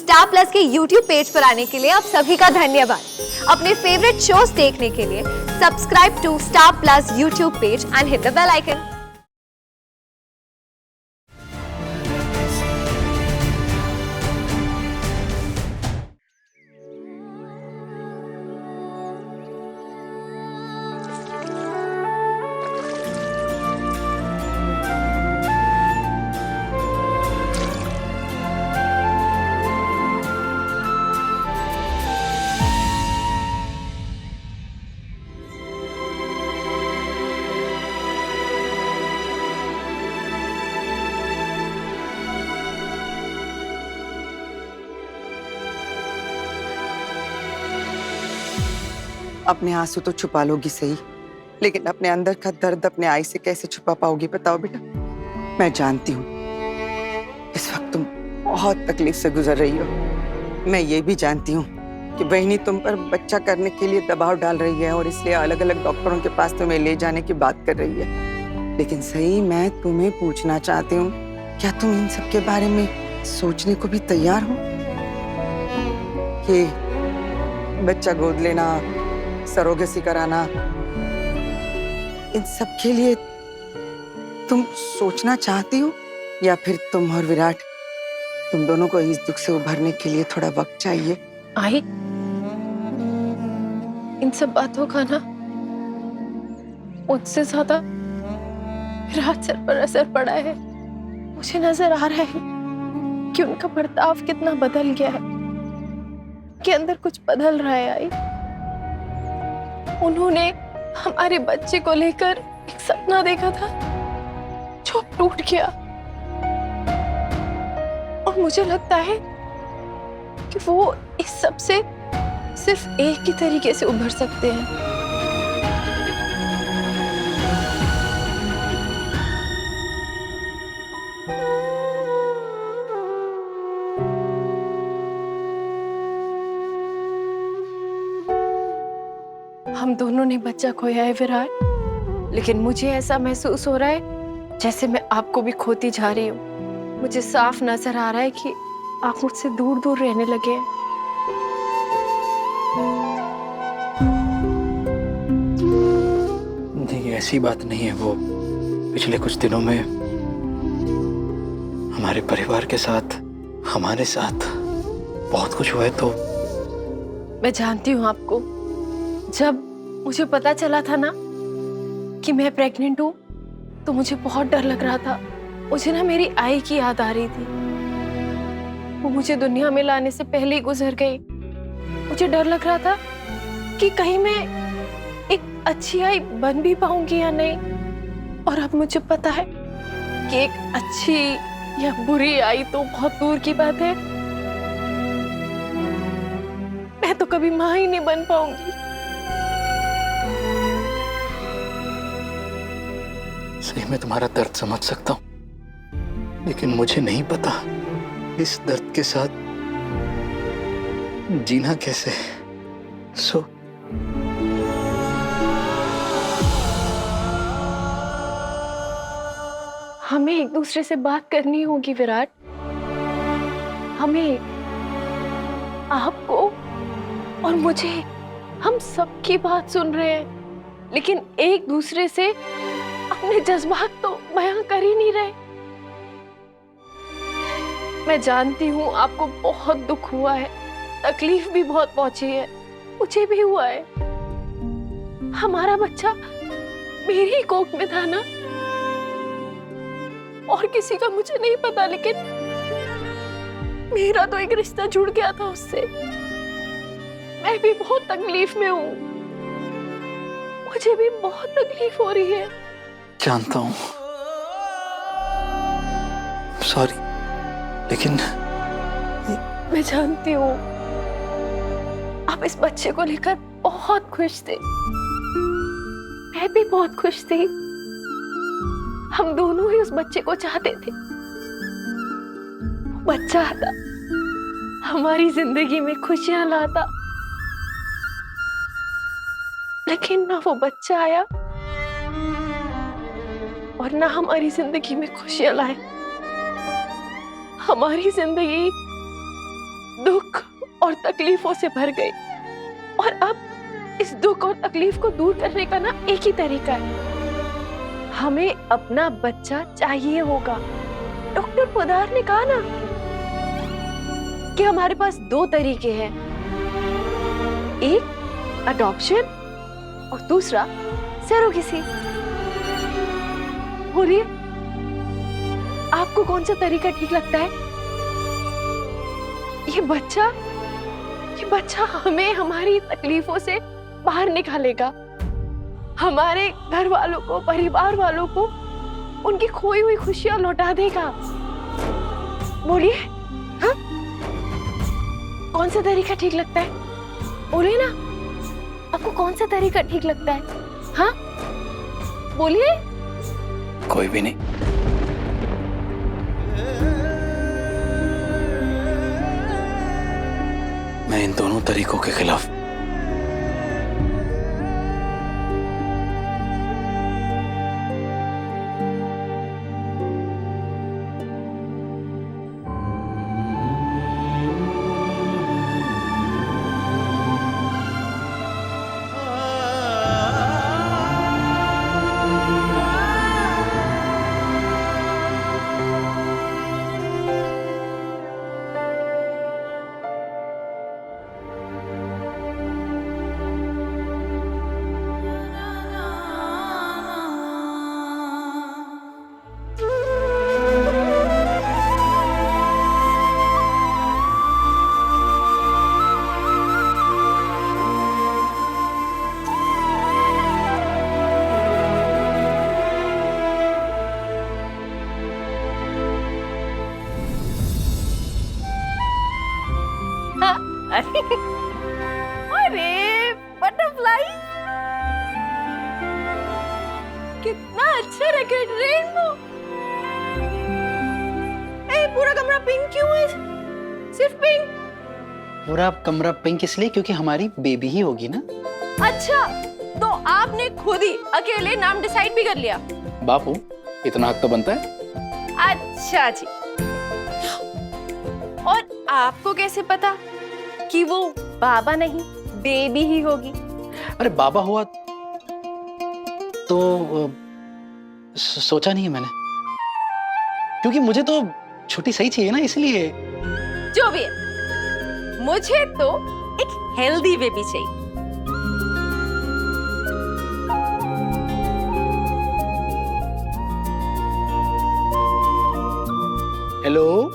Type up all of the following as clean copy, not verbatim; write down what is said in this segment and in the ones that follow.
Star plus के YouTube page पर आने के लिए आप सभी का धन्यवाद। अपने फेवरेट शोज देखने के लिए subscribe to Star Plus YouTube page and hit the bell icon. अपने आंसू तो छुपा लोगी सही, लेकिन अपने अंदर का दर्द अपने आई से कैसे छुपा पाओगी बताओ बेटा। मैं जानती हूँ इस वक्त तुम बहुत तकलीफ से गुजर रही हो। मैं ये भी जानती हूँ कि बहनी तुम पर बच्चा करने के लिए दबाव डाल रही है और इसलिए अलग अलग डॉक्टरों के पास तुम्हें ले जाने की बात कर रही है। लेकिन सही मैं तुम्हें पूछना चाहती हूँ, क्या तुम इन सब के बारे में सोचने को भी तैयार हो कि बच्चा गोद लेना, सरोगेसी कराना, इन सब के लिए तुम सोचना चाहती हो, या फिर तुम और विराट तुम दोनों को इस दुख से उभरने के लिए थोड़ा वक्त चाहिए? आई, इन सब बातों का ना मुझसे ज्यादा विराट सर पर असर पड़ा है। मुझे नजर आ रहा है कि उनका बर्ताव कितना बदल गया है, कि अंदर कुछ बदल रहा है। आई, उन्होंने हमारे बच्चे को लेकर एक सपना देखा था जो टूट गया, और मुझे लगता है कि वो इस सब से सिर्फ एक ही तरीके से उभर सकते हैं। हम दोनों ने बच्चा खोया है विराट, लेकिन मुझे ऐसा महसूस हो रहा है जैसे मैं आपको भी खोती जा रही हूँ। मुझे साफ नजर आ रहा है कि आप मुझसे दूर दूर रहने लगे हैं। नहीं, ऐसी बात नहीं है। वो पिछले कुछ दिनों में हमारे परिवार के साथ, हमारे साथ बहुत कुछ हुआ है। तो मैं जानती हूँ आपको। जब मुझे पता चला था ना कि मैं प्रेग्नेंट हूँ, तो मुझे बहुत डर लग रहा था। मुझे ना मेरी आई की याद आ रही थी। वो मुझे दुनिया में लाने से पहले ही गुजर गई। मुझे डर लग रहा था कि कहीं मैं एक अच्छी आई बन भी पाऊंगी या नहीं। और अब मुझे पता है कि एक अच्छी या बुरी आई तो बहुत दूर की बात है। मैं तो कभी मां ही नहीं बन पाऊंगी। सही में तुम्हारा दर्द समझ सकता हूँ, लेकिन मुझे नहीं पता इस दर्द के साथ जीना कैसे है। सो हमें एक दूसरे से बात करनी होगी विराट। हमें, आपको और मुझे, हम सबकी बात सुन रहे हैं, लेकिन एक दूसरे से अपने जज्बात तो बयां कर ही नहीं रहे। मैं जानती हूँ आपको बहुत दुख हुआ है, तकलीफ भी बहुत पहुंची है, मुझे भी हुआ है। हमारा बच्चा मेरी ही कोख में था ना, और किसी का मुझे नहीं पता, लेकिन मेरा तो एक रिश्ता जुड़ गया था उससे। मैं भी बहुत तकलीफ में हूँ, मुझे भी बहुत तकलीफ हो रही है। जानता हूँ, सॉरी, लेकिन मैं जानती हूँ आप इस बच्चे को लेकर बहुत खुश थे। मैं भी बहुत खुश थी। हम दोनों ही उस बच्चे को चाहते थे। वो बच्चा आता, हमारी जिंदगी में खुशियां लाता, लेकिन ना वो बच्चा आया और ना हमारी जिंदगी में खुशियां लाए। हमारी जिंदगी और तकलीफों से भर गई। और अब इस दुख और तकलीफ को दूर करने का ना एक ही तरीका है, हमें अपना बच्चा चाहिए होगा। डॉक्टर पोद्दार ने कहा ना कि हमारे पास 2 तरीके हैं, एक अडॉप्शन और दूसरा सरोगेसी। बोलिए आपको कौन सा तरीका ठीक लगता है? ये बच्चा हमें हमारी तकलीफों से बाहर निकालेगा, हमारे घर वालों को, परिवार वालों को उनकी खोई हुई खुशियां लौटा देगा। बोलिए हाँ, कौन सा तरीका ठीक लगता है? बोलिए ना, आपको कौन सा तरीका ठीक लगता है? हाँ बोलिए। कोई भी नहीं। मैं इन दोनों तरीकों के खिलाफ। अरे बटरफ्लाई, कितना अच्छा रैकेट रेनबो। पूरा कमरा पिंक क्यों है? सिर्फ पिंक? पूरा कमरा पिंक इसलिए क्योंकि हमारी बेबी ही होगी ना। अच्छा, तो आपने खुद ही अकेले नाम डिसाइड भी कर लिया? बापू, इतना हक तो बनता है। अच्छा जी। और आपको कैसे पता कि वो बाबा नहीं बेबी ही होगी? अरे बाबा हुआ तो सोचा नहीं है मैंने, क्योंकि मुझे तो छोटी सही चाहिए ना, इसलिए। जो भी है, मुझे तो एक हेल्दी बेबी चाहिए। हेलो।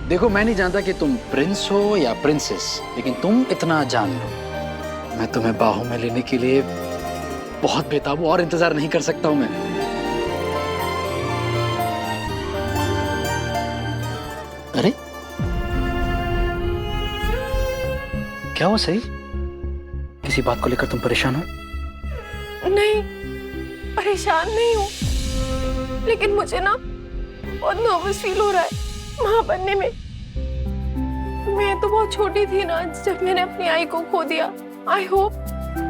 देखो, मैं नहीं जानता कि तुम प्रिंस हो या प्रिंसेस, लेकिन तुम इतना जान लो, मैं तुम्हें बाहों में लेने के लिए बहुत बेताब हूं और इंतजार नहीं कर सकता हूं मैं। अरे क्या हुआ? सही, किसी बात को लेकर तुम परेशान हो? नहीं, परेशान नहीं हूँ, लेकिन मुझे ना बहुत नर्वस फील हो रहा है माँ बनने में। मैं तो बहुत छोटी थी ना जब मैंने अपनी आई को खो दिया। आई होप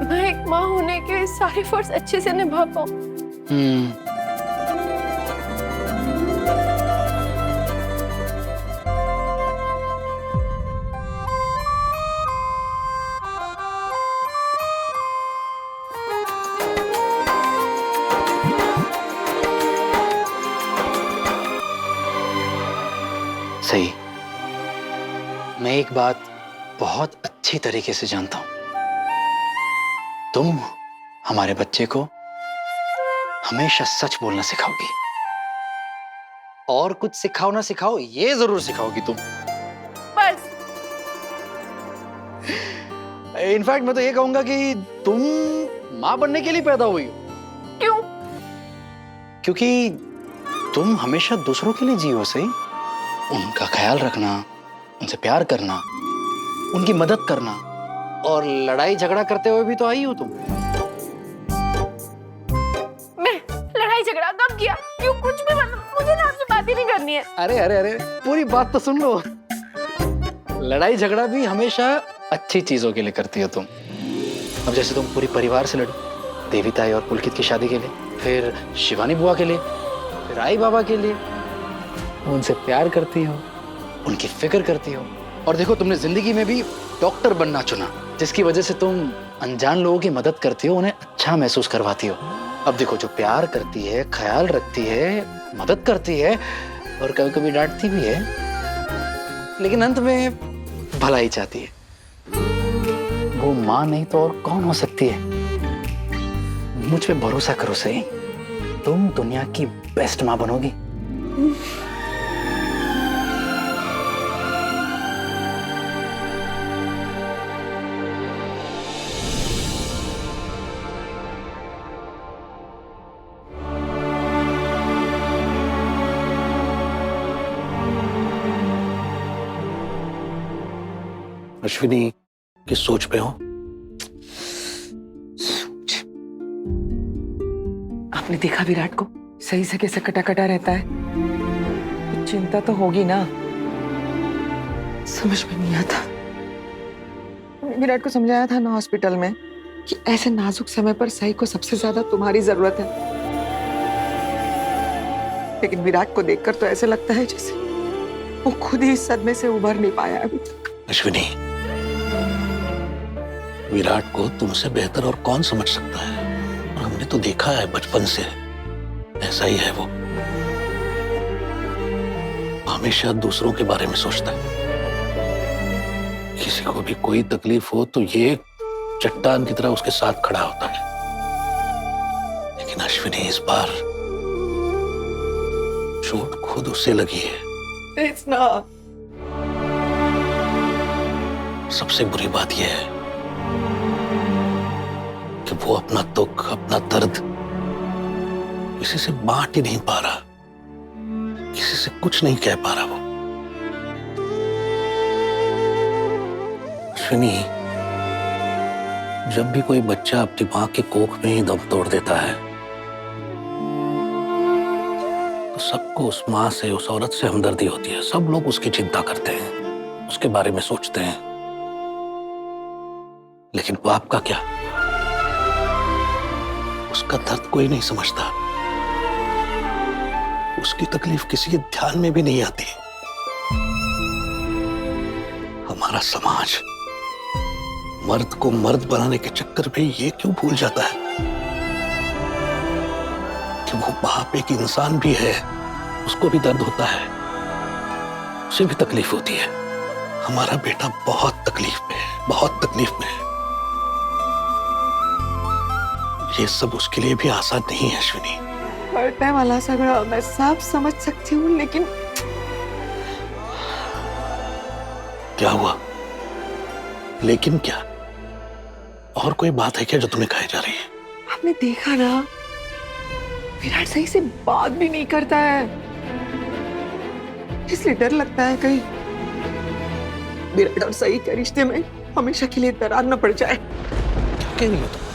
मैं एक माँ होने के सारे फर्ज अच्छे से निभा पाऊँ। सही, मैं एक बात बहुत अच्छी तरीके से जानता हूं, तुम हमारे बच्चे को हमेशा सच बोलना सिखाओगी, और कुछ सिखाओ ना सिखाओ, ये जरूर सिखाओगी तुम। बस। इनफैक्ट मैं तो ये कहूंगा कि तुम माँ बनने के लिए पैदा हुई हो। क्यों? क्योंकि तुम हमेशा दूसरों के लिए जियो। सही, उनका ख्याल रखना, उनसे प्यार करना, उनकी मदद करना, और लड़ाई झगड़ा करते हुए भी तो आई हो तुम। मैं लड़ाई झगड़ा कब किया? क्यों? कुछ भी मतलब, मुझे ना आपसे बात ही नहीं करनी है। अरे अरे अरे, पूरी बात तो सुन लो। लड़ाई झगड़ा भी हमेशा अच्छी चीजों के लिए करती हो तुम। अब जैसे तुम पूरी परिवार से लड़ी, देवी ताई और पुलकित की शादी के लिए, फिर शिवानी बुआ के लिए, फिर आई बाबा के लिए, उनसे प्यार करती हो, उनकी फिक्र करती हो। और देखो, तुमने जिंदगी में भी डॉक्टर बनना चुना, जिसकी वजह से तुम अनजान लोगों की मदद करती हो, उन्हें अच्छा महसूस करवाती हो। अब देखो, जो प्यार करती है, ख्याल रखती है, मदद करती है और कभी कभी डांटती भी है, लेकिन अंत में भलाई चाहती है, वो माँ नहीं तो और कौन हो सकती है। मुझ पे भरोसा करो सही, तुम दुनिया की बेस्ट माँ बनोगी। अश्विनी किस सोच पे हो? आपने देखा विराट को सही से कैसे कटा कटा रहता है? कुछ चिंता तो होगी ना। समझ में नहीं आता। विराट को समझाया था ना हॉस्पिटल में कि ऐसे नाजुक समय पर सही को सबसे ज्यादा तुम्हारी जरूरत है, लेकिन विराट को देखकर तो ऐसे लगता है जैसे वो खुद ही इस सदमे से उभर नहीं पाया अभी तक। अश्विनी, विराट को तुमसे बेहतर और कौन समझ सकता है? और हमने तो देखा है बचपन से ऐसा ही है वो, हमेशा दूसरों के बारे में सोचता है। किसी को भी कोई तकलीफ हो तो ये चट्टान की तरह उसके साथ खड़ा होता है। लेकिन अश्विनी, इस बार चोट खुद उसे लगी है। सबसे बुरी बात यह है कि वो अपना दुख, अपना दर्द किसी से बांट ही नहीं पा रहा, किसी से कुछ नहीं कह पा रहा वो। अश्विनी, जब भी कोई बच्चा अपनी मां के कोख में ही दम तोड़ देता है तो सबको उस मां से, उस औरत से हमदर्दी होती है। सब लोग उसकी चिंता करते हैं, उसके बारे में सोचते हैं। लेकिन बाप का क्या? उसका दर्द कोई नहीं समझता, उसकी तकलीफ किसी के ध्यान में भी नहीं आती। हमारा समाज मर्द को मर्द बनाने के चक्कर में ये क्यों भूल जाता है कि वो बाप एक इंसान भी है, उसको भी दर्द होता है, उसे भी तकलीफ होती है। हमारा बेटा बहुत तकलीफ में है, बहुत तकलीफ में है। ये सब उसके लिए भी आसान नहीं है अश्विनी। कळतंय मला सगळं, मैं सब समझ सकती हूँ, लेकिन क्या हुआ? लेकिन क्या? और कोई बात है क्या जो तुम्हें कही जा रही है? आपने देखा ना, विराट सही से बात भी नहीं करता है, इसलिए डर लगता है कहीं विराट और सही के रिश्ते में हमेशा के लिए दरार न पड़ जाए। क्या कह रही हो तुम?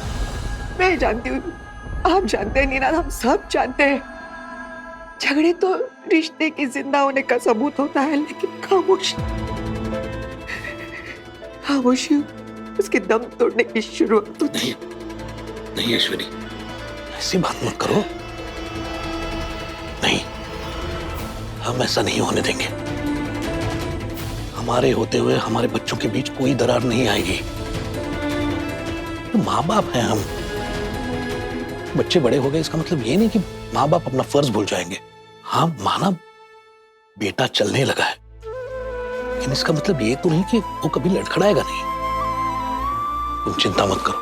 मैं जानती हूँ, आप जानते हैं नीना, हम सब जानते हैं, झगड़े तो रिश्ते के जिंदा होने का सबूत होता है, लेकिन खामोशी खामोशी उसके दम तोड़ने की शुरुआत होती है। नहीं अश्विनी, ऐसी बात मत करो। नहीं, हम ऐसा नहीं होने देंगे। हमारे होते हुए हमारे बच्चों के बीच कोई दरार नहीं आएगी। तो माँ बाप हैं हम। बच्चे बड़े हो गए इसका मतलब ये नहीं कि माँ बाप अपना फर्ज भूल जाएंगे। हाँ, माना बेटा चलने लगा है, लेकिन इसका मतलब ये तो नहीं कि वो कभी लड़खड़ाएगा नहीं। तुम चिंता मत करो,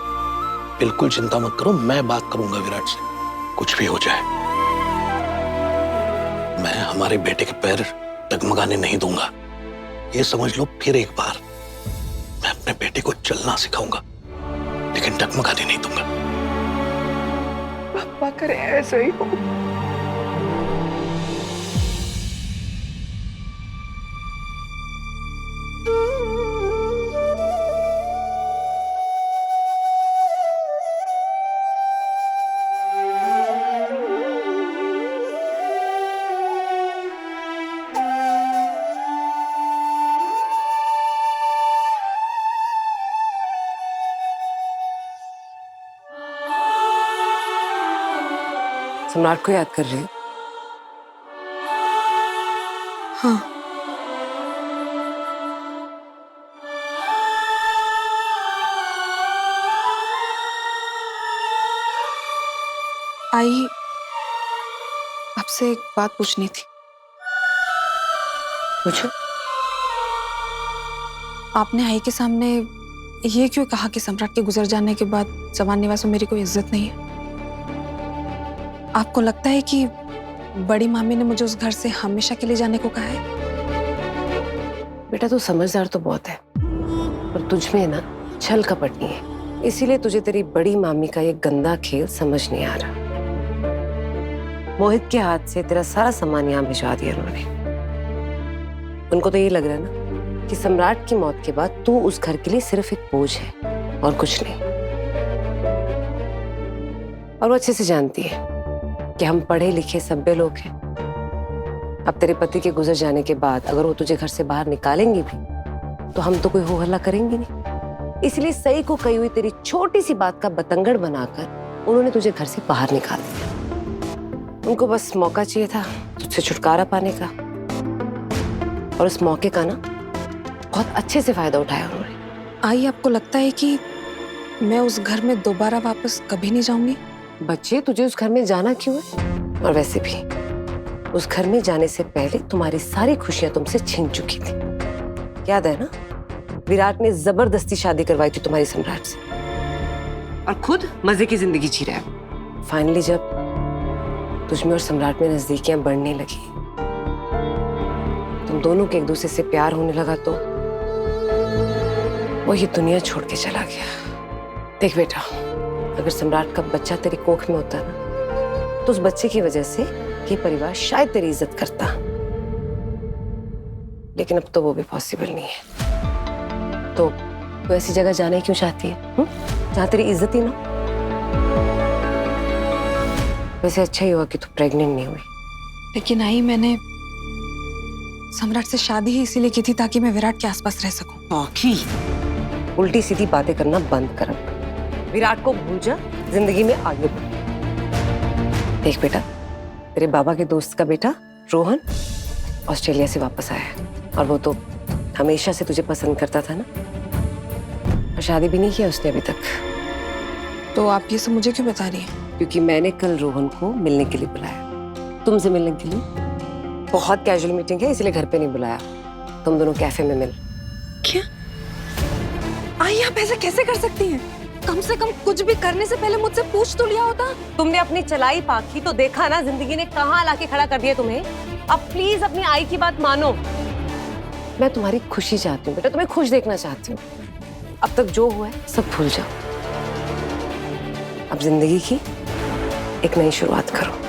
बिल्कुल चिंता मत करो। मैं बात करूंगा विराट से, कुछ भी हो जाए मैं हमारे बेटे के पैर डगमगाने नहीं दूंगा। ये समझ लो, फिर एक बार मैं अपने बेटे को चलना सिखाऊंगा, लेकिन डगमगाने नहीं दूंगा। पापा करे ऐसे ही हो। सम्राट को याद कर रहे हो? हाँ, आई, आपसे एक बात पूछनी थी। पूछो। आपने आई के सामने ये क्यों कहा कि सम्राट के गुजर जाने के बाद जवान निवास में मेरी कोई इज्जत नहीं है? आपको लगता है कि बड़ी मामी ने मुझे उस घर से हमेशा के लिए जाने को कहा है? बेटा तू समझदार तो बहुत है, पर तुझ में ना छल कपट नहीं है, इसीलिए तुझे तेरी बड़ी मामी का ये गंदा खेल समझ नहीं आ रहा। मोहित के हाथ से तेरा सारा सामान यहाँ भिजवा दिया उन्होंने। उनको तो ये लग रहा है ना कि सम्राट की मौत के बाद तू उस घर के लिए सिर्फ एक बोझ है और कुछ नहीं। और वो अच्छे से जानती है कि हम पढ़े लिखे सभ्य लोग हैं। अब तेरे पति के गुजर जाने के बाद अगर वो तुझे घर से बाहर निकालेंगी भी तो हम तो कोई हो हल्ला करेंगे नहीं। इसलिए सही को कही हुई तेरी छोटी सी बात का बतंगड़ बनाकर उन्होंने तुझे घर से बाहर निकाल दिया। उनको बस मौका चाहिए था तुझसे छुटकारा पाने का, और उस मौके का ना बहुत अच्छे से फायदा उठाया उन्होंने। आई, आपको लगता है कि मैं उस घर में दोबारा वापस कभी नहीं जाऊंगी? बच्चे, तुझे उस घर में जाना क्यों है? और वैसे भी उस घर में जाने से पहले तुम्हारी सारी खुशियां तुमसे छीन चुकी थी। याद है ना, विराट ने जबरदस्ती शादी करवाई थी तुम्हारी सम्राट से, और खुद मजे की जिंदगी जी रहा है। फाइनली जब तुझमें और सम्राट में नजदीकियां बढ़ने लगी, तुम दोनों के एक दूसरे से प्यार होने लगा, तो वो ये दुनिया छोड़ के चला गया। देख बेटा, अगर सम्राट का बच्चा तेरी कोख में होता ना, तो उस बच्चे की वजह से ये परिवार शायद तेरी इज्जत करता, लेकिन अब तो वो भी पॉसिबल नहीं है। तो ऐसी जगह जाना ही क्यों चाहती है जहां तेरी इज्जत ही ना? वैसे अच्छा ही हुआ कि तू प्रेग्नेंट नहीं हुई। लेकिन आई, मैंने सम्राट से शादी ही इसीलिए की थी ताकि मैं विराट के आसपास रह सकूं। आखी उल्टी सीधी बातें करना बंद कर। विराट को भूल जा, जिंदगी में आगे बढ़। देख बेटा, तेरे बाबा के दोस्त का बेटा रोहन ऑस्ट्रेलिया से वापस आया है, और वो तो हमेशा से तुझे पसंद करता था ना, और शादी भी नहीं किया उसने अभी तक। तो आप ये सब मुझे क्यों बता रही हैं? क्योंकि मैंने कल रोहन को मिलने के लिए बुलाया, तुमसे मिलने के लिए। बहुत कैजुअल मीटिंग है, इसलिए घर पे नहीं बुलाया। तुम दोनों कैफे में मिल। क्या? आई, आप ऐसा कैसे कर सकती हैं? कम से कम कुछ भी करने से पहले मुझसे पूछ तो लिया होता। तुमने अपनी चलाई पाखी तो देखा ना, जिंदगी ने कहाँ लाके खड़ा कर दिया तुम्हें। अब प्लीज अपनी आई की बात मानो। मैं तुम्हारी खुशी चाहती हूँ बेटा, तुम्हें खुश देखना चाहती हूँ। अब तक जो हुआ है सब भूल जाओ। अब जिंदगी की एक नई शुरुआत करो।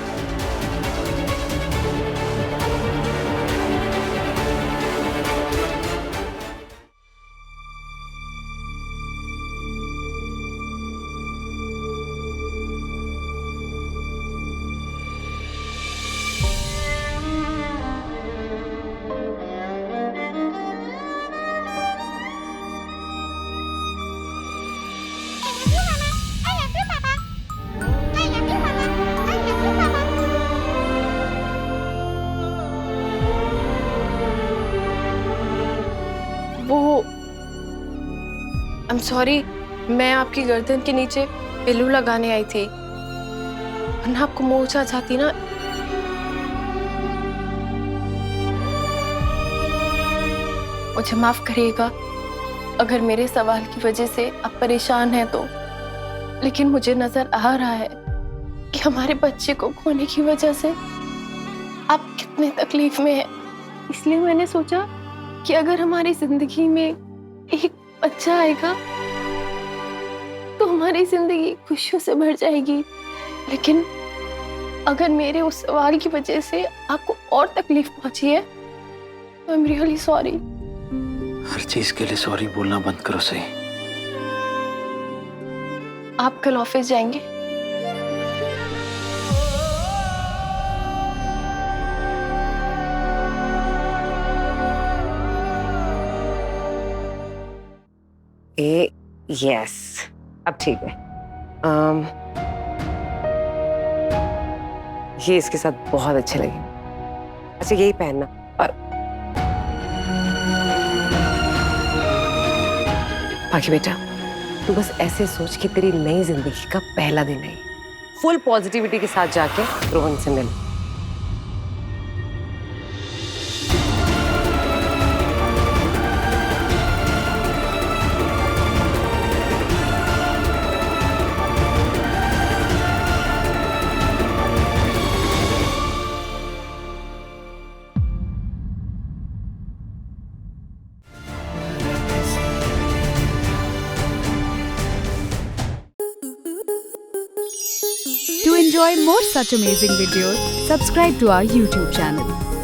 I'm sorry, मैं आपकी गर्दन के नीचे पिल्लू लगाने आई थी, वरना आपको मोचा चाहती ना। मुझे माफ करिएगा अगर मेरे सवाल की वजह से आप परेशान हैं तो, लेकिन मुझे नजर आ रहा है कि हमारे बच्चे को खोने की वजह से आप कितने तकलीफ में हैं। इसलिए मैंने सोचा कि अगर हमारी जिंदगी में एक बच्चा आएगा तो हमारी जिंदगी खुशियों से भर जाएगी। लेकिन अगर मेरे उस सवाल की वजह से आपको और तकलीफ पहुंची है तो आई एम रियली सॉरी। हर चीज के लिए सॉरी बोलना बंद करो सही। आप कल ऑफिस जाएंगे? यस, अब ठीक है। ये इसके साथ बहुत अच्छे लगे। अच्छा यही पहनना। और बाकी बेटा, तू बस ऐसे सोच कि तेरी नई जिंदगी का पहला दिन है। फुल पॉजिटिविटी के साथ जाके रोहन से मिल। To enjoy more such amazing videos, subscribe to our YouTube channel.